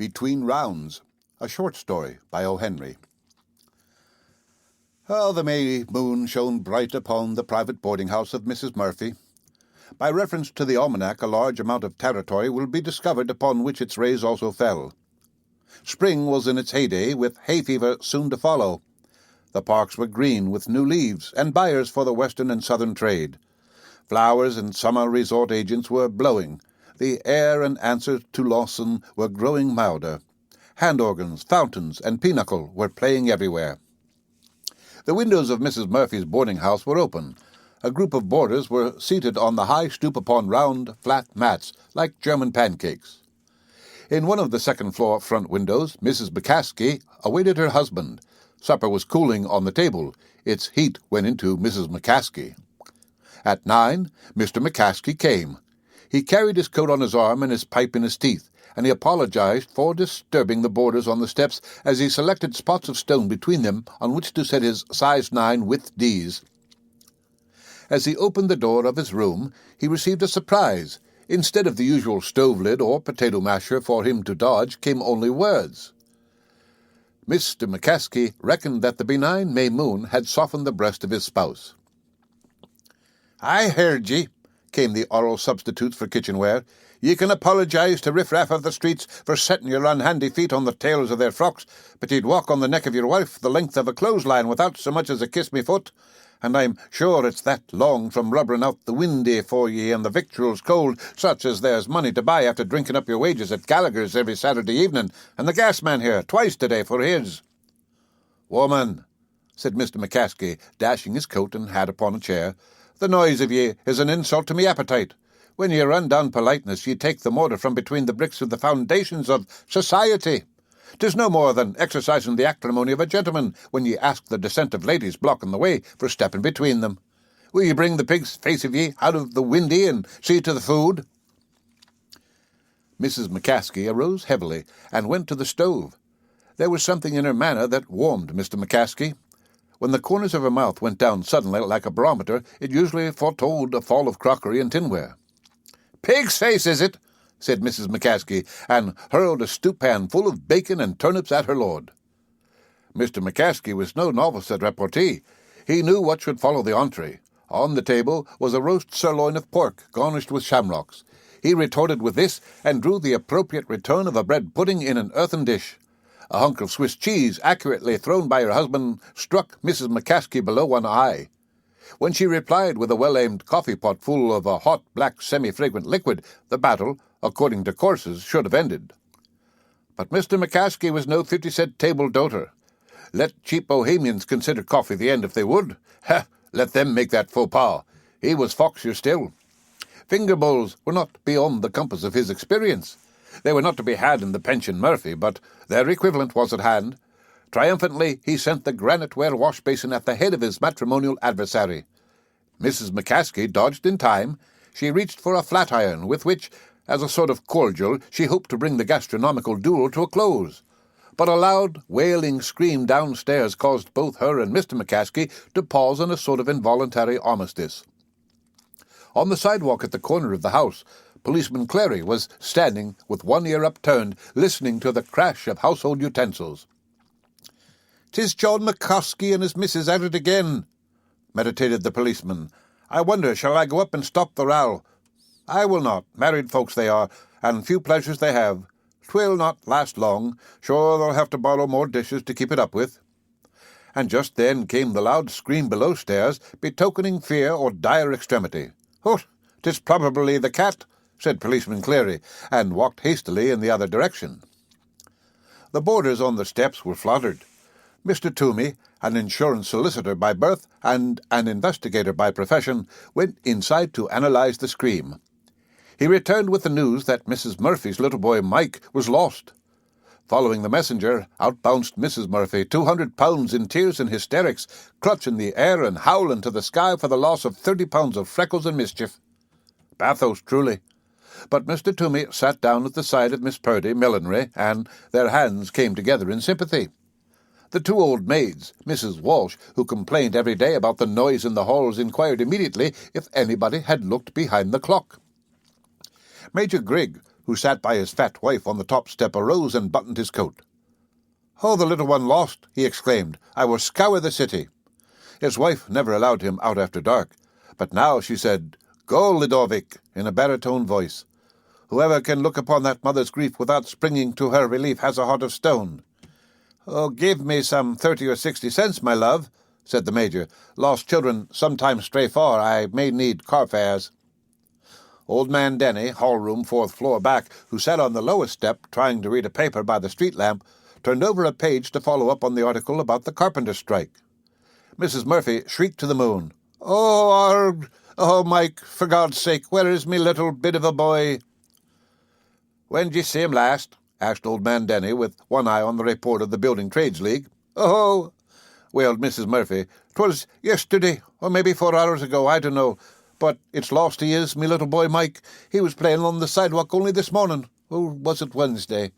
Between Rounds, a short story by O. Henry. The May moon shone bright upon the private boarding-house of Mrs. Murphy. By reference to the almanac, a large amount of territory will be discovered upon which its rays also fell. Spring was in its heyday, with hay fever soon to follow. The parks were green with new leaves, and buyers for the western and southern trade. Flowers and summer resort agents were blowing. The air and answers to Lawson were growing milder. Hand organs, fountains, and pinochle were playing everywhere. The windows of Mrs. Murphy's boarding-house were open. A group of boarders were seated on the high stoop upon round, flat mats, like German pancakes. In one of the second-floor front windows, Mrs. McCaskey awaited her husband. Supper was cooling on the table. Its heat went into Mrs. McCaskey. At 9, Mr. McCaskey came. He carried his coat on his arm and his pipe in his teeth, and he apologized for disturbing the boarders on the steps as he selected spots of stone between them on which to set his size 9 width Ds. As he opened the door of his room, he received a surprise. Instead of the usual stove lid or potato masher for him to dodge, came only words. Mr. McCaskey reckoned that the benign May moon had softened the breast of his spouse. "I heard ye," came the oral substitutes for kitchenware. "Ye can apologize to riff-raff of the streets for setting your unhandy feet on the tails of their frocks, but ye'd walk on the neck of your wife the length of a clothesline without so much as a kiss-me-foot, and I'm sure it's that long from rubbering out the windy for ye and the victuals cold, such as there's money to buy after drinking up your wages at Gallagher's every Saturday evening, and the gas man here twice today for his." "Woman," said Mr. McCaskey, dashing his coat and hat upon a chair, "the noise of ye is an insult to me appetite. When ye run down politeness, ye take the mortar from between the bricks of the foundations of society. 'Tis no more than exercising the acrimony of a gentleman when ye ask the descent of ladies blocking the way for stepping between them. Will ye bring the pig's face of ye out of the windy and see to the food?" Mrs. McCaskey arose heavily and went to the stove. There was something in her manner that warmed Mr. McCaskey. When the corners of her mouth went down suddenly like a barometer, it usually foretold a fall of crockery and tinware. "Pig's face, is it?" said Mrs. McCaskey, and hurled a stewpan full of bacon and turnips at her lord. Mr. McCaskey was no novice at repartee. He knew what should follow the entree. On the table was a roast sirloin of pork, garnished with shamrocks. He retorted with this, and drew the appropriate return of a bread pudding in an earthen dish. A hunk of Swiss cheese, accurately thrown by her husband, struck Mrs. McCaskey below one eye. When she replied with a well-aimed coffee-pot full of a hot, black, semi-fragrant liquid, the battle, according to courses, should have ended. But Mr. McCaskey was no 50-cent table doter. Let cheap Bohemians consider coffee the end if they would. Let them make that faux pas. He was foxier still. Finger bowls were not beyond the compass of his experience. They were not to be had in the Pension Murphy, but their equivalent was at hand. Triumphantly he sent the granite-ware wash-basin at the head of his matrimonial adversary. Mrs. McCaskey dodged in time. She reached for a flat-iron, with which, as a sort of cordial, she hoped to bring the gastronomical duel to a close. But a loud, wailing scream downstairs caused both her and Mr. McCaskey to pause in a sort of involuntary armistice. On the sidewalk at the corner of the house, Policeman Clary was standing with one ear upturned, listening to the crash of household utensils. "'Tis John McCaskey and his missus at it again," meditated the policeman. "I wonder, shall I go up and stop the row? I will not. Married folks they are, and few pleasures they have. 'Twill not last long. Sure they'll have to borrow more dishes to keep it up with." And just then came the loud scream below stairs, betokening fear or dire extremity. "Oh, 'tis probably the cat," said Policeman Cleary, and walked hastily in the other direction. The boarders on the steps were fluttered. Mr. Toomey, an insurance solicitor by birth and an investigator by profession, went inside to analyze the scream. He returned with the news that Mrs. Murphy's little boy Mike was lost. Following the messenger, out bounced Mrs. Murphy, 200 pounds in tears and hysterics, clutching the air and howling to the sky for the loss of 30 pounds of freckles and mischief. Bathos, truly. But Mr. Toomey sat down at the side of Miss Purdy, millinery, and their hands came together in sympathy. The two old maids, Mrs. Walsh, who complained every day about the noise in the halls, inquired immediately if anybody had looked behind the clock. Major Grigg, who sat by his fat wife on the top step, arose and buttoned his coat. "Oh, the little one lost!" he exclaimed. "I will scour the city." His wife never allowed him out after dark, but now she said, "Go, Ludovic," in a baritone voice. "Whoever can look upon that mother's grief without springing to her relief has a heart of stone." "Oh, give me some 30 or 60 cents, my love," said the Major. "Lost children sometimes stray far. I may need car fares." Old man Denny, hall-room, 4th floor back, who sat on the lowest step trying to read a paper by the street lamp, turned over a page to follow up on the article about the carpenter's strike. Mrs. Murphy shrieked to the moon, "Oh, Arg! Oh, Mike, for God's sake, where is me little bit of a boy?" "When did you see him last?" asked old man Denny, with one eye on the report of the Building Trades League. "Oh," wailed Mrs. Murphy, "'twas yesterday, or maybe 4 hours ago, I dunno. But it's lost he is, me little boy Mike. He was playing on the sidewalk only this morning. Or was it Wednesday?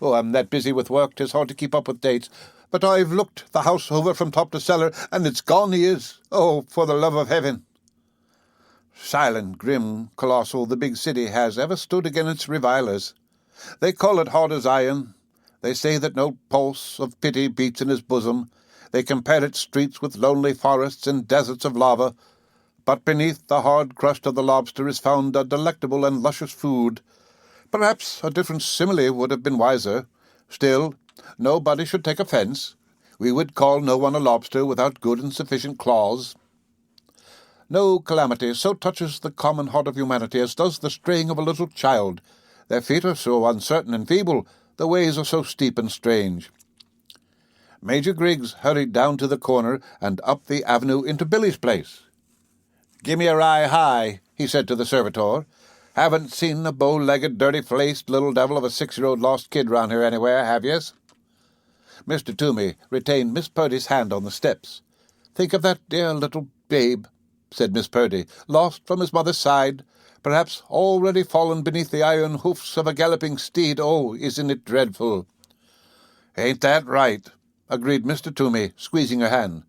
Oh, I'm that busy with work, 'tis hard to keep up with dates. But I've looked the house over from top to cellar, and it's gone he is. Oh, for the love of heaven!" Silent, grim, colossal, the big city has ever stood against its revilers. They call it hard as iron. They say that no pulse of pity beats in his bosom. They compare its streets with lonely forests and deserts of lava. But beneath the hard crust of the lobster is found a delectable and luscious food. Perhaps a different simile would have been wiser. Still, nobody should take offence. We would call no one a lobster without good and sufficient claws. No calamity so touches the common heart of humanity as does the straying of a little child. Their feet are so uncertain and feeble, the ways are so steep and strange. Major Griggs hurried down to the corner and up the avenue into Billy's place. "Give me a rye high," he said to the servitor. "Haven't seen a bow-legged, dirty-faced little devil of a 6-year-old lost kid round here anywhere, have yez?" Mr. Toomey retained Miss Purdy's hand on the steps. "Think of that dear little babe," said Miss Purdy, "lost from his mother's side, perhaps already fallen beneath the iron hoofs of a galloping steed. Oh, isn't it dreadful?" "Ain't that right?" agreed Mr. Toomey, squeezing her hand.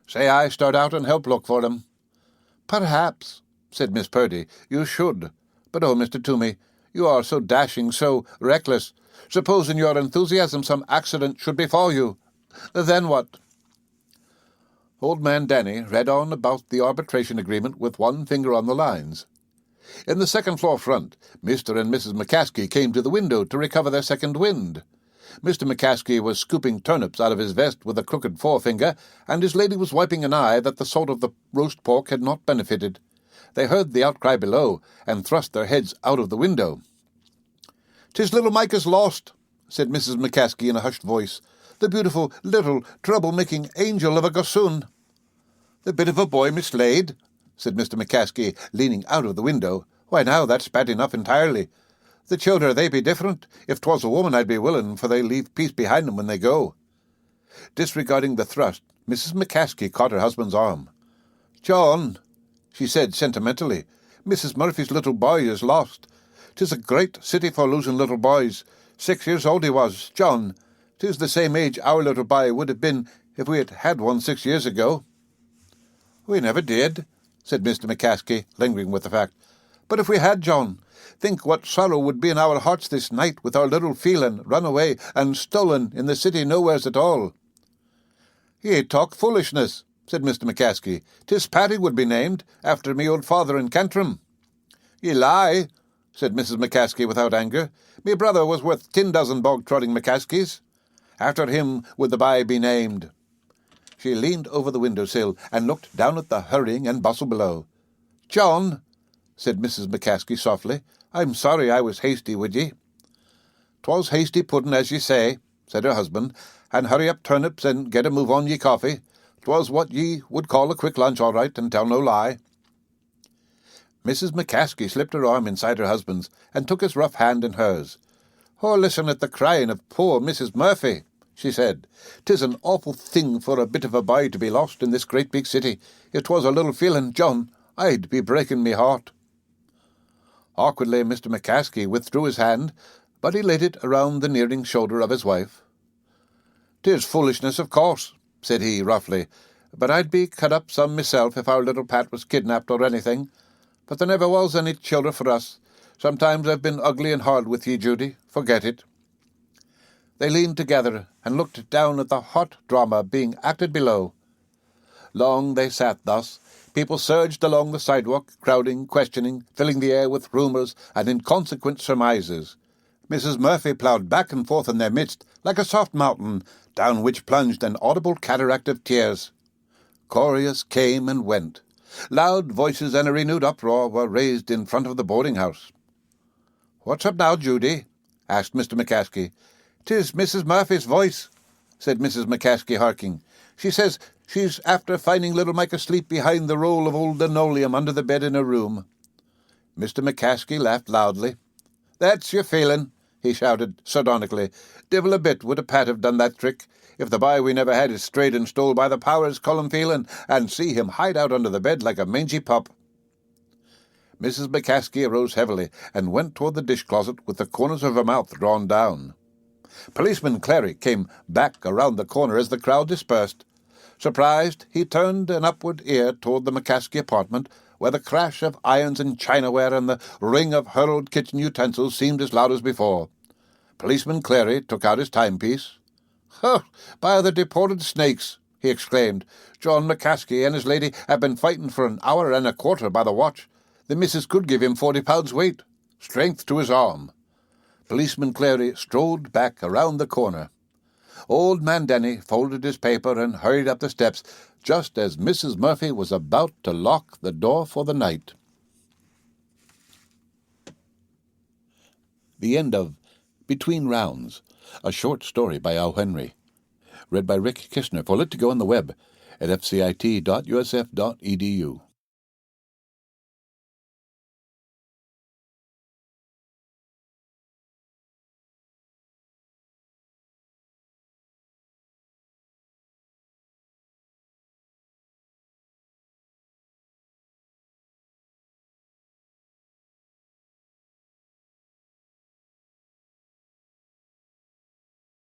"Say I start out and help look for them." "Perhaps," said Miss Purdy, "you should. But oh, Mr. Toomey, you are so dashing, so reckless. Suppose in your enthusiasm some accident should befall you. Then what?" Old man Danny read on about the arbitration agreement with one finger on the lines. In the 2nd floor front, Mr. and Mrs. McCaskey came to the window to recover their second wind. Mr. McCaskey was scooping turnips out of his vest with a crooked forefinger, and his lady was wiping an eye that the salt of the roast pork had not benefited. They heard the outcry below, and thrust their heads out of the window. "'Tis little Micah's lost," said Mrs. McCaskey in a hushed voice. "The beautiful, little, trouble-making angel of a gossoon." "The bit of a boy mislaid?" said Mr. McCaskey, leaning out of the window. "Why, now, that's bad enough entirely. The childer, they be different. If 'twas a woman, I'd be willin', for they leave peace behind 'em when they go." Disregarding the thrust, Mrs. McCaskey caught her husband's arm. "John," she said sentimentally, "Mrs. Murphy's little boy is lost. 'Tis a great city for losing little boys. 6 years old he was. John, 'tis the same age our little boy would have been if we had had one 6 years ago." "We never did," said Mr. McCaskey, lingering with the fact. "But if we had, John, think what sorrow would be in our hearts this night with our little Phelan run away and stolen in the city nowheres at all." "Ye talk foolishness," said Mr. McCaskey. "'Tis Paddy would be named, after me old father in Cantrim." "Ye lie," said Mrs. McCaskey without anger. "Me brother was worth 10 dozen bog-trotting McCaskeys. After him would the bye be named." She leaned over the window-sill and looked down at the hurrying and bustle below. "John," said Mrs. McCaskey softly, "I'm sorry I was hasty with ye." "'Twas hasty pudding, as ye say," said her husband, "and hurry up turnips and get a move on ye coffee. 'Twas what ye would call a quick lunch, all right, and tell no lie." Mrs. McCaskey slipped her arm inside her husband's and took his rough hand in hers. "Oh, listen at the crying of poor Mrs. Murphy," she said. "'Tis an awful thing for a bit of a boy to be lost in this great big city. If 'twas a little Phelan, John, I'd be breaking me heart." Awkwardly, Mr. McCaskey withdrew his hand, but he laid it around the nearing shoulder of his wife. "'Tis foolishness, of course," said he roughly, "but I'd be cut up some myself if our little Pat was kidnapped or anything. But there never was any childer for us. Sometimes I've been ugly and hard with ye, Judy. Forget it." They leaned together and looked down at the hot drama being acted below. Long they sat thus. People surged along the sidewalk, crowding, questioning, filling the air with rumours and inconsequent surmises. Mrs. Murphy ploughed back and forth in their midst, like a soft mountain, down which plunged an audible cataract of tears. Couriers came and went. Loud voices and a renewed uproar were raised in front of the boarding-house. "What's up now, Judy?" asked Mr. McCaskey. "'Tis Mrs. Murphy's voice," said Mrs. McCaskey, harking. "She says she's after finding little Mike asleep behind the roll of old linoleum under the bed in her room." Mr. McCaskey laughed loudly. "That's your feeling," he shouted sardonically. "Divil a bit would a Pat have done that trick. If the boy we never had is strayed and stole by the powers, call him feeling, and see him hide out under the bed like a mangy pup." Mrs. McCaskey arose heavily and went toward the dish-closet with the corners of her mouth drawn down. Policeman Clary came back around the corner as the crowd dispersed. Surprised, he turned an upward ear toward the McCaskey apartment, where the crash of irons and chinaware and the ring of hurled kitchen utensils seemed as loud as before. Policeman Clary took out his timepiece. "Huh, by the deported snakes!" he exclaimed. "John McCaskey and his lady have been fighting for an hour and a quarter by the watch. The missus could give him 40 pounds weight. Strength to his arm." Policeman Clary strolled back around the corner. Old man Denny folded his paper and hurried up the steps just as Mrs. Murphy was about to lock the door for the night. The end of Between Rounds, a short story by O. Henry. Read by Rick Kishner. For Lit to go on the web at fcit.usf.edu.